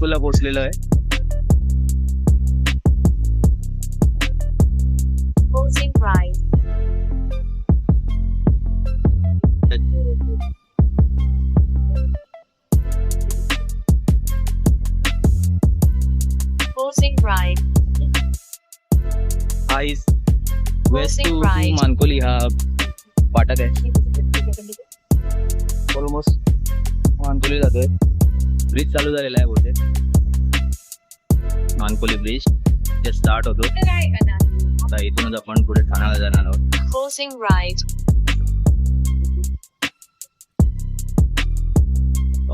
हायस्कूलला पोहोचलेलो आहे. Closing right. Closing right. Ice west to right. Mankoli हा फाटक आहे. ऑलमोस्ट मानकोली जातोय. ब्रिज चालू झालेला आहे बोलते. मानकोली ब्रिज जे स्टार्ट होतो. आता इथूनच आपण पुढे ठाण्याला जाणार आहोत. Closing right.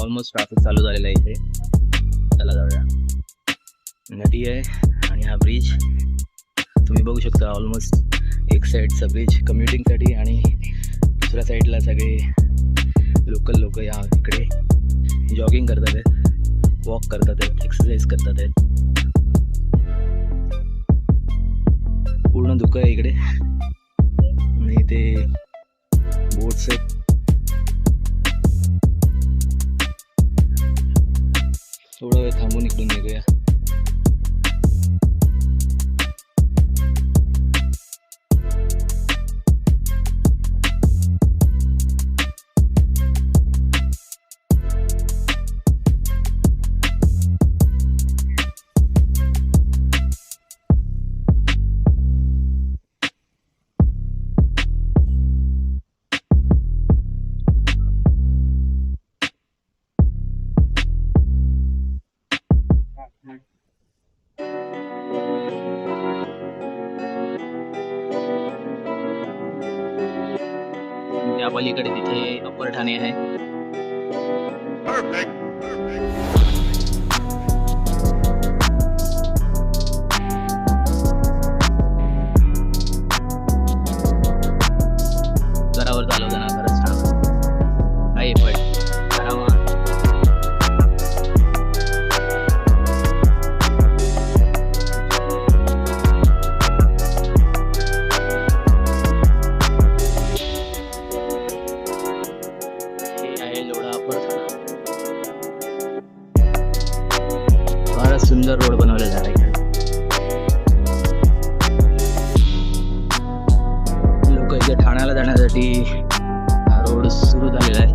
ऑलमोस्ट ट्रॅफिक चालू झालेला आहे इथे. चला जाऊया. नदी आहे आणि हा ब्रिज तुम्ही बघू शकता. ऑलमोस्ट एक साईडचा ब्रिज कम्युटिंगसाठी आणि दुसऱ्या साईडला सगळे लोकल लोक या इकडे जॉगिंग करतात आहेत, वॉक करतात आहेत, एक्सरसाइज करतात आहेत. पूर्ण धुकं आहे इकडे आणि इथे बोट्स आहेत. थोडा वेळ थांबून इकडून निघूया. त्या पलीकडे तिथे अप्पर ठाणे आहे. घरावर चालवताना खरंच छान आहे पण सुंदर रोड बनवलेला आहे. लोक इथे ठाण्याला जाण्यासाठी हा रोड सुरू झालेला आहे.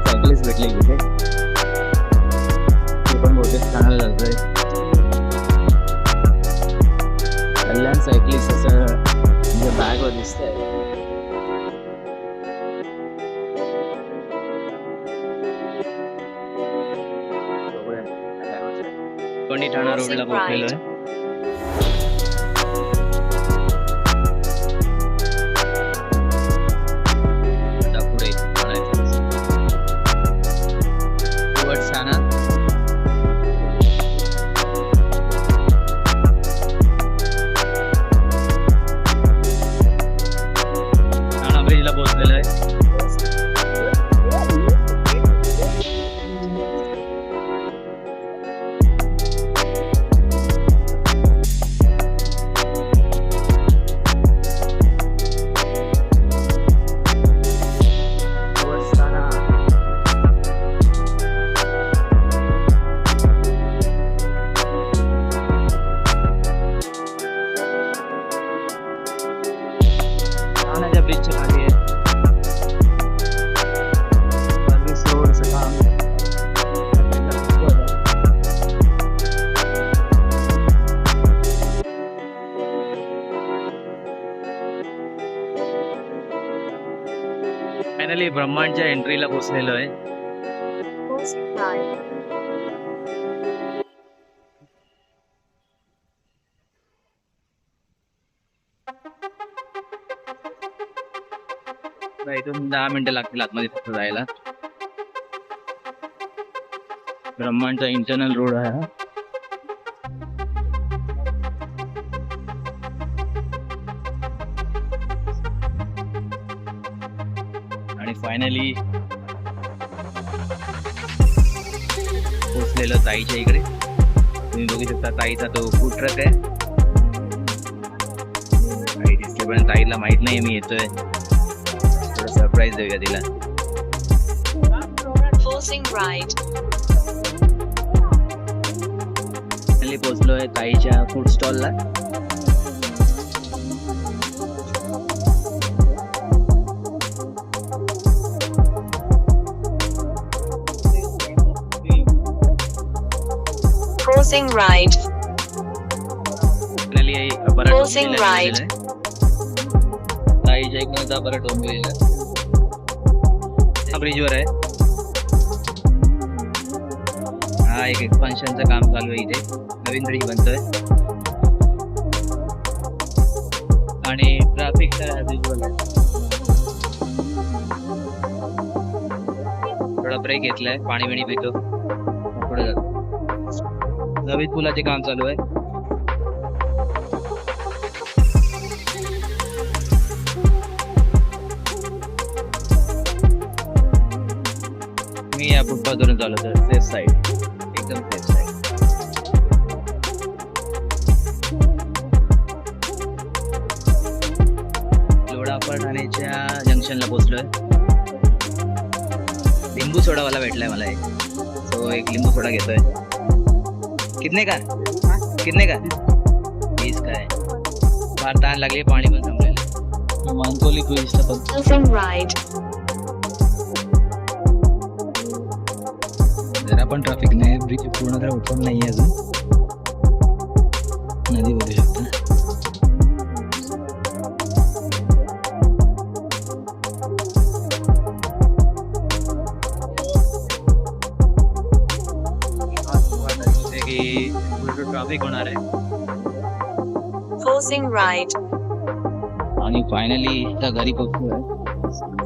सायकलिस्ट भेटले इथे. ते पण बहुतेक ठाण्याला जातोय. कल्याण सायकलिस्ट असं म्हणजे बॅगवर दिसतंय. ठाणा रोडला पोहोचलेलो आहे. आता पुढे ठाणा ठाणा ब्रिजला पोहोचलेलो आहे. ब्रिजच्या खाली सर्व्हिस रोडचं काम. फायनली ब्रह्मांडच्या एंट्रीला पोहोचलेलो आहे. Closing right. इथून 10 मिनिटं लागतील आतमध्ये फक्त जायला. ब्रह्मांडचा इंटरनल रोड आहे हा. आणि फायनली पोहोचलेलो ताईच्या इकडे. तुम्ही बघू शकता ताईचा तो फूड ट्रक आहे. ताई दिसते तोपर्यंत ताईला माहित नाही मी येतोय, थोडं सरप्राईज देऊया तिला. Forcing right. फायनली पोहोचलोय ताईच्या फूड स्टॉलला. Forcing right. फायनली परत Forcing right. ताईच्या इकडून परत डोंबिवलीला ब्रिजवर आहे. हा एक एक्सपान्शनचं काम चालू आहे इथे, नवीन ब्रिज बनतोय आणि ट्रॅफिक तर ब्रिजवर आहे. थोडा ब्रेक घेतलाय, पाणी बिणी पितो, पुढे जातो. नवीन पुलाचे काम चालू आहे. मी या फुटपाथवरून चालू तर सेफ साईड, एकदम सेफ साईड. लोढापळ ठाण्याच्या जंक्शनला पोहोचलोय. लिंबू सोडावाला भेटलाय मला एक, सो एक लिंबू सोडा घेतोय. कितने का 20 का आहे. फार तहान लागली, पाणी पण संपलेलं. मानकोली क्रूजचा पण Forcing right. जरा पण ट्रॅफिक नाही, ब्रिज पूर्ण तर ओपन नाही अजून. नदी बघू शकता. की ट्रॅफिक होणार आहे. Forcing right. आणि फायनली त्या घरी पोहोचलोय.